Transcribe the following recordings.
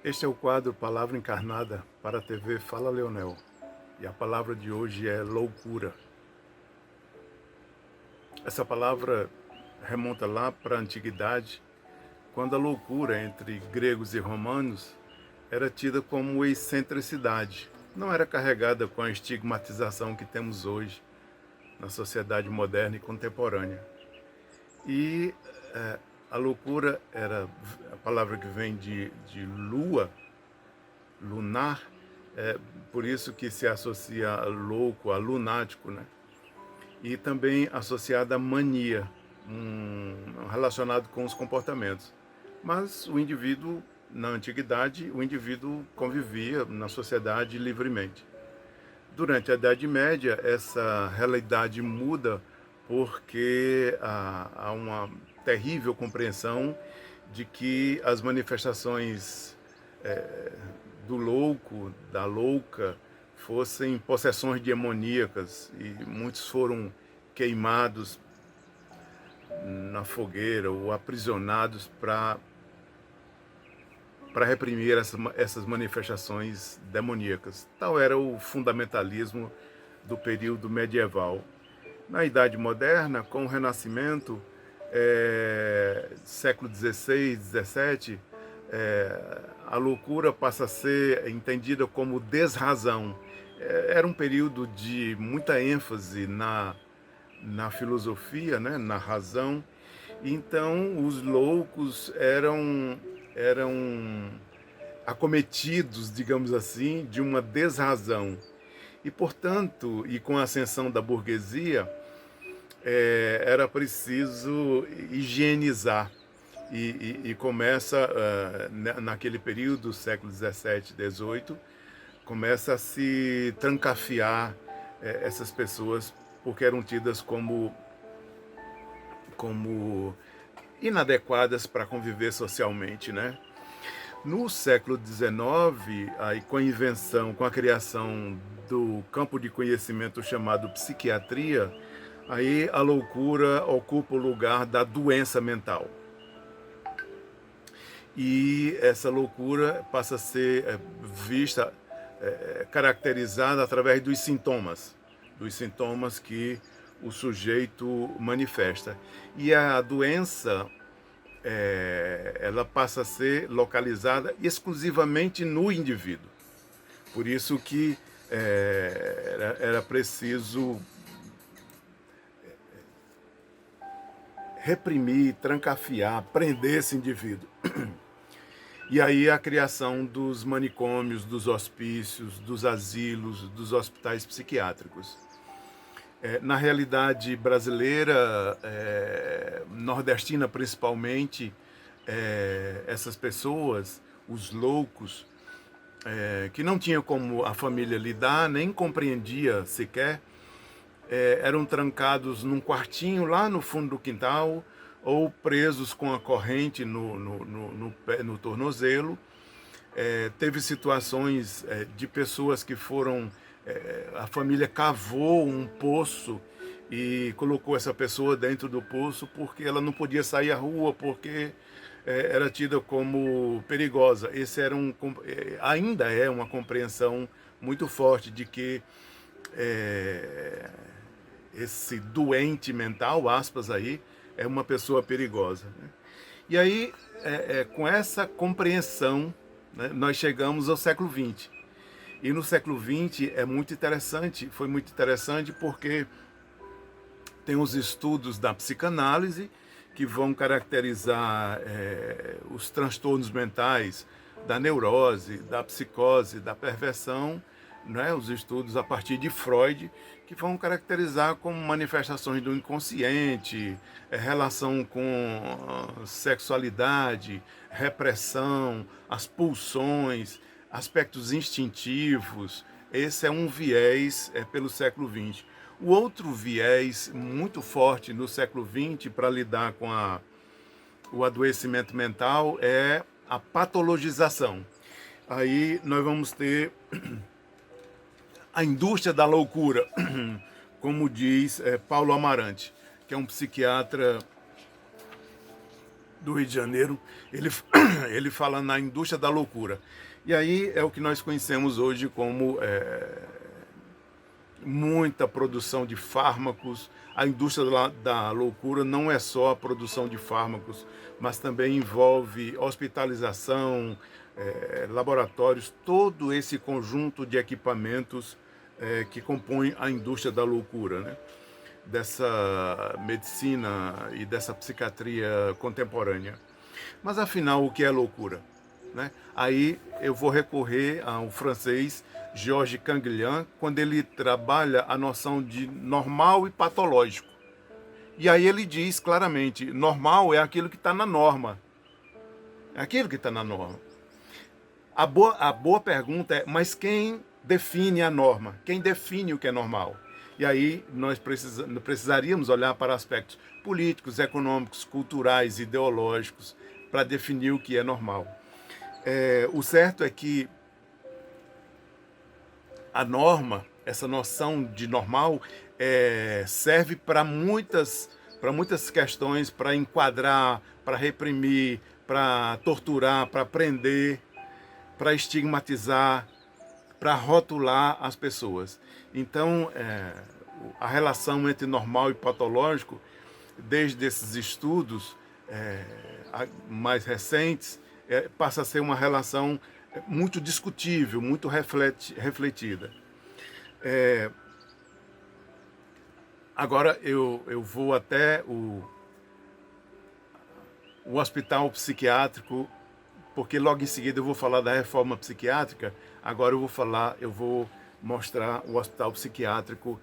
Este é o quadro Palavra Encarnada para a TV Fala Leonel. E a palavra de hoje é loucura. Essa palavra remonta lá para a antiguidade, quando a loucura entre gregos e romanos era tida como excentricidade. Não era carregada com a estigmatização que temos hoje na sociedade moderna e contemporânea. E a loucura era a palavra que vem de lua, lunar, por isso que se associa a louco, a lunático, né? E também associada à mania, relacionado com os comportamentos. Mas o indivíduo, na antiguidade, o indivíduo convivia na sociedade livremente. Durante a Idade Média, essa realidade muda porque há uma terrível compreensão de que as manifestações do louco, da louca, fossem possessões demoníacas, e muitos foram queimados na fogueira ou aprisionados para reprimir essas manifestações demoníacas. Tal era o fundamentalismo do período medieval. Na Idade Moderna, com o Renascimento, século XVI, XVII, a loucura passa a ser entendida como desrazão. Era um período de muita ênfase na filosofia, né, na razão. Então, os loucos eram acometidos, digamos assim, de uma desrazão. E, portanto, e com a ascensão da burguesia, era preciso higienizar. E começa, naquele período, século XVII, XVIII, começa a se trancafiar essas pessoas, porque eram tidas como inadequadas para conviver socialmente, né? No século XIX, aí com a invenção, com a criação do campo de conhecimento chamado psiquiatria, aí a loucura ocupa o lugar da doença mental. E essa loucura passa a ser vista, caracterizada através dos sintomas que o sujeito manifesta. E a doença, ela passa a ser localizada exclusivamente no indivíduo. Por isso que era preciso reprimir, trancafiar, prender esse indivíduo. E aí a criação dos manicômios, dos hospícios, dos asilos, dos hospitais psiquiátricos. Na realidade brasileira, nordestina principalmente, essas pessoas, os loucos, que não tinham como a família lidar, nem compreendia sequer, eram trancados num quartinho lá no fundo do quintal, ou presos com a corrente no tornozelo. Teve situações de pessoas que foram... a família cavou um poço e colocou essa pessoa dentro do poço porque ela não podia sair à rua, porque era tida como perigosa. Ainda é uma compreensão muito forte de que esse doente mental, aspas aí, é uma pessoa perigosa, né? E aí, com essa compreensão, né, nós chegamos ao século XX. E no século XX foi muito interessante porque tem os estudos da psicanálise que vão caracterizar os transtornos mentais, da neurose, da psicose, da perversão, né, os estudos a partir de Freud, que vão caracterizar como manifestações do inconsciente, relação com sexualidade, repressão, as pulsões, aspectos instintivos. Esse é um viés pelo século XX. O outro viés muito forte no século XX para lidar com o adoecimento mental é a patologização. Aí nós vamos ter a indústria da loucura, como diz Paulo Amarante, que é um psiquiatra do Rio de Janeiro, ele, ele fala na indústria da loucura. E aí é o que nós conhecemos hoje como muita produção de fármacos. A indústria da loucura não é só a produção de fármacos, mas também envolve hospitalização, laboratórios, todo esse conjunto de equipamentos que compõe a indústria da loucura, né? Dessa medicina e dessa psiquiatria contemporânea. Mas afinal, o que é loucura? Né? Aí eu vou recorrer ao francês Georges Canguilhem, quando ele trabalha a noção de normal e patológico. E aí ele diz claramente, normal é aquilo que está na norma. É aquilo que está na norma. A boa pergunta é, mas quem define a norma? Quem define o que é normal? E aí nós precisaríamos olhar para aspectos políticos, econômicos, culturais, ideológicos, para definir o que é normal. O certo é que a norma, essa noção de normal, serve para muitas questões, para enquadrar, para reprimir, para torturar, para prender, para estigmatizar, para rotular as pessoas. Então, a relação entre normal e patológico, desde esses estudos mais recentes, passa a ser uma relação muito discutível, muito refletida. Agora eu vou até o hospital psiquiátrico, porque logo em seguida eu vou falar da reforma psiquiátrica. Agora eu vou mostrar o hospital psiquiátrico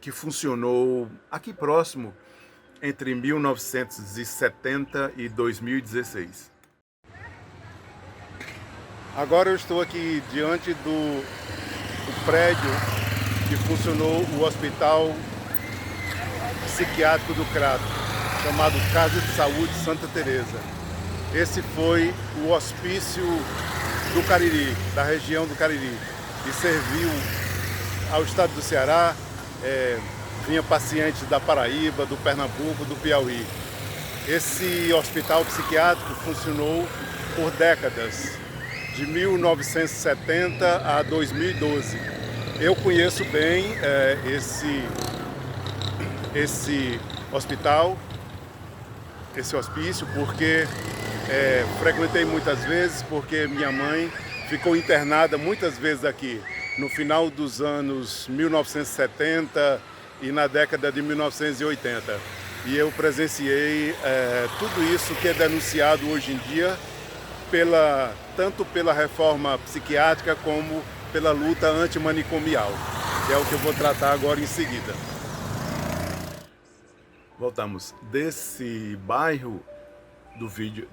que funcionou aqui próximo entre 1970 e 2016. Agora eu estou aqui diante do prédio que funcionou o Hospital Psiquiátrico do Crato, chamado Casa de Saúde Santa Teresa. Esse foi o hospício do Cariri, da região do Cariri, que serviu ao estado do Ceará, vinha pacientes da Paraíba, do Pernambuco, do Piauí. Esse hospital psiquiátrico funcionou por décadas, de 1970 a 2012. Eu conheço bem esse hospital, esse hospício, porque frequentei muitas vezes, porque minha mãe ficou internada muitas vezes aqui, no final dos anos 1970 e na década de 1980. E eu presenciei tudo isso que é denunciado hoje em dia, tanto pela reforma psiquiátrica como pela luta antimanicomial, que é o que eu vou tratar agora em seguida. Voltamos desse bairro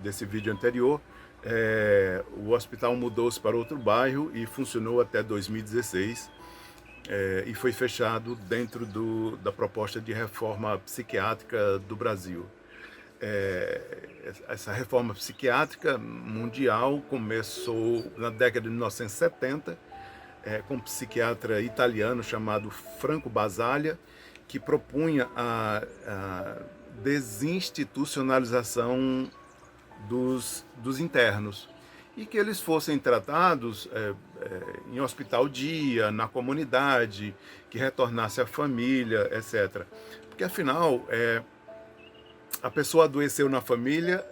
desse vídeo anterior. O hospital mudou-se para outro bairro e funcionou até 2016 e foi fechado dentro da proposta de reforma psiquiátrica do Brasil. Essa reforma psiquiátrica mundial começou na década de 1970 com um psiquiatra italiano chamado Franco Basaglia, que propunha a desinstitucionalização dos internos e que eles fossem tratados em hospital-dia, na comunidade, que retornasse à família, etc. Porque afinal, a pessoa adoeceu na família,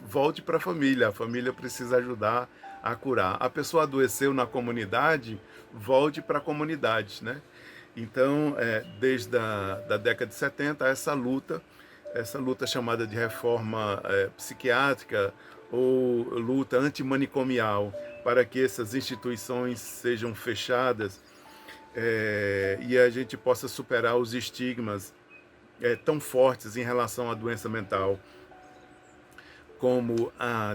volte para a família precisa ajudar a curar. A pessoa adoeceu na comunidade, volte para a comunidade, né? Então, desde a década de 70, essa luta chamada de reforma psiquiátrica ou luta antimanicomial, para que essas instituições sejam fechadas e a gente possa superar os estigmas tão fortes em relação à doença mental, como a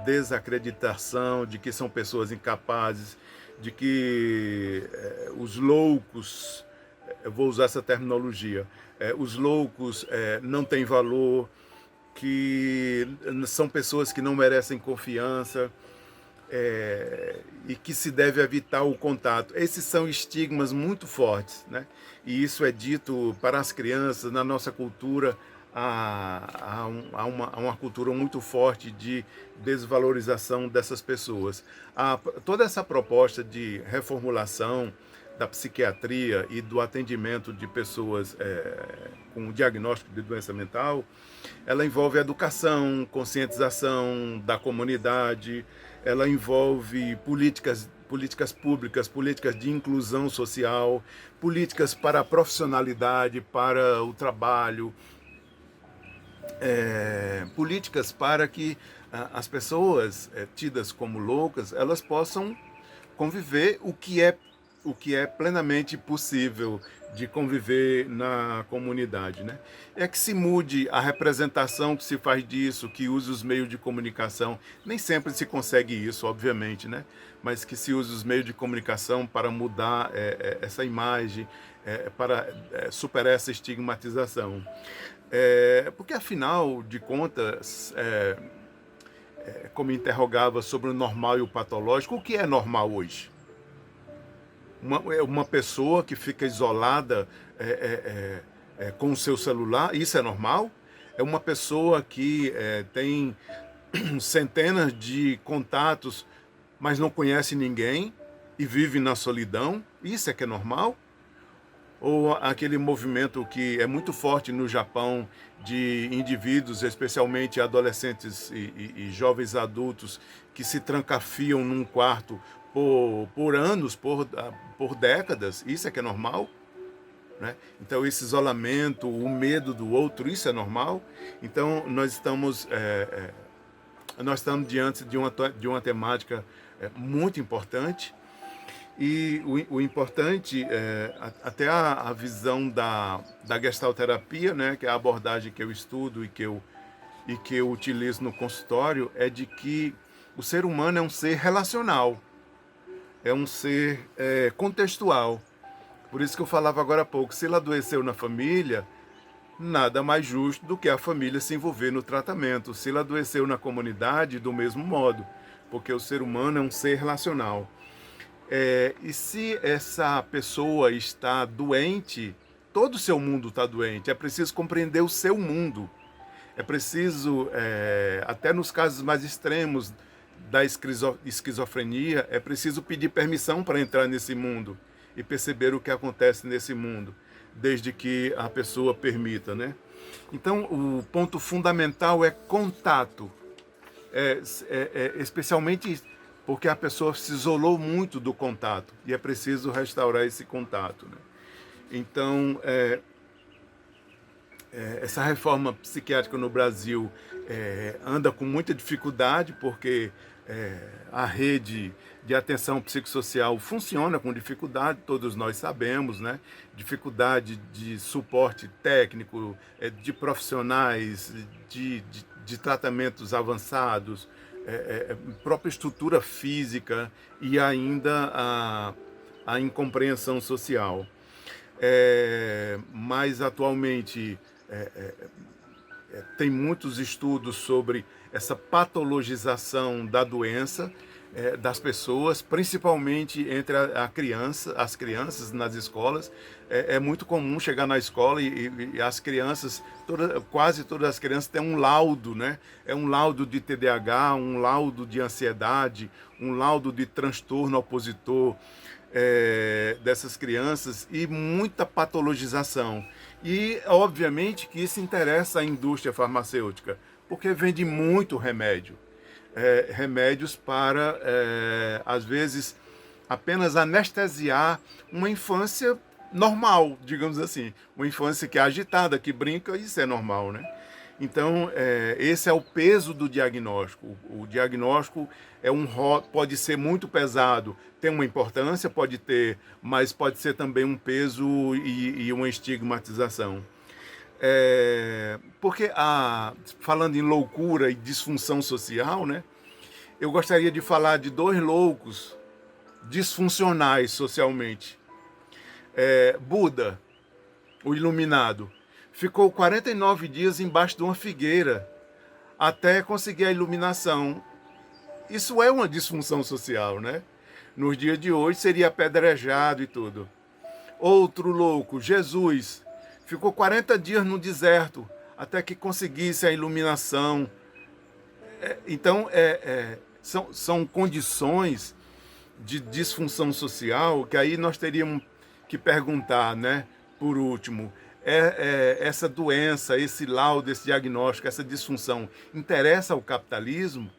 desacreditação de que são pessoas incapazes, de que os loucos, eu vou usar essa terminologia, os loucos não têm valor, que são pessoas que não merecem confiança e que se deve evitar o contato. Esses são estigmas muito fortes, né? E isso é dito para as crianças, na nossa cultura, a uma cultura muito forte de desvalorização dessas pessoas. Toda essa proposta de reformulação da psiquiatria e do atendimento de pessoas com diagnóstico de doença mental, ela envolve educação, conscientização da comunidade, ela envolve políticas públicas, políticas de inclusão social, políticas para a profissionalidade, para o trabalho, políticas para que as pessoas tidas como loucas, elas possam conviver o que é plenamente possível de conviver na comunidade, né? É que se mude a representação que se faz disso, que use os meios de comunicação. Nem sempre se consegue isso, obviamente, né? Mas que se use os meios de comunicação para mudar essa imagem, para superar essa estigmatização. Porque, afinal de contas, como interrogava sobre o normal e o patológico, o que é normal hoje? Uma pessoa que fica isolada com o seu celular, isso é normal? É uma pessoa que tem centenas de contatos, mas não conhece ninguém e vive na solidão, isso é que é normal? Ou aquele movimento que é muito forte no Japão de indivíduos, especialmente adolescentes e jovens adultos, que se trancafiam num quarto por anos, por décadas, isso é que é normal? Né? Então esse isolamento, o medo do outro, isso é normal? Então nós estamos diante de uma temática muito importante. E o importante, até a visão da gestalterapia, né, que é a abordagem que eu estudo e que eu utilizo no consultório, é de que o ser humano é um ser relacional, é um ser contextual. Por isso que eu falava agora há pouco, se ele adoeceu na família, nada mais justo do que a família se envolver no tratamento. Se ele adoeceu na comunidade, do mesmo modo, porque o ser humano é um ser relacional. E se essa pessoa está doente, todo o seu mundo está doente. É preciso compreender o seu mundo. É preciso, até nos casos mais extremos da esquizofrenia, é preciso pedir permissão para entrar nesse mundo e perceber o que acontece nesse mundo, desde que a pessoa permita, né? Então, o ponto fundamental é contato, especialmente porque a pessoa se isolou muito do contato e é preciso restaurar esse contato, né? Então, essa reforma psiquiátrica no Brasil anda com muita dificuldade, porque a rede de atenção psicossocial funciona com dificuldade, todos nós sabemos, né? Dificuldade de suporte técnico, de profissionais, de tratamentos avançados, própria estrutura física e ainda a incompreensão social. Mas atualmente tem muitos estudos sobre essa patologização da doença das pessoas, principalmente entre as crianças nas escolas. É muito comum chegar na escola e as crianças, quase todas as crianças têm um laudo, né? É um laudo de TDAH, um laudo de ansiedade, um laudo de transtorno opositor dessas crianças e muita patologização. E, obviamente, que isso interessa à indústria farmacêutica, porque vende muito remédio. Remédios para, às vezes, apenas anestesiar uma infância normal, digamos assim. Uma infância que é agitada, que brinca, isso é normal, né? Então, esse é o peso do diagnóstico. O diagnóstico pode ser muito pesado, tem uma importância, pode ter, mas pode ser também um peso e uma estigmatização. Porque, falando em loucura e disfunção social, né, eu gostaria de falar de dois loucos disfuncionais socialmente. Buda, o iluminado, ficou 49 dias embaixo de uma figueira até conseguir a iluminação. Isso é uma disfunção social, né? Nos dias de hoje seria apedrejado e tudo. Outro louco, Jesus, ficou 40 dias no deserto até que conseguisse a iluminação. Então, são condições de disfunção social que aí nós teríamos que perguntar, né? Por último, essa doença, esse laudo, esse diagnóstico, essa disfunção interessa ao capitalismo?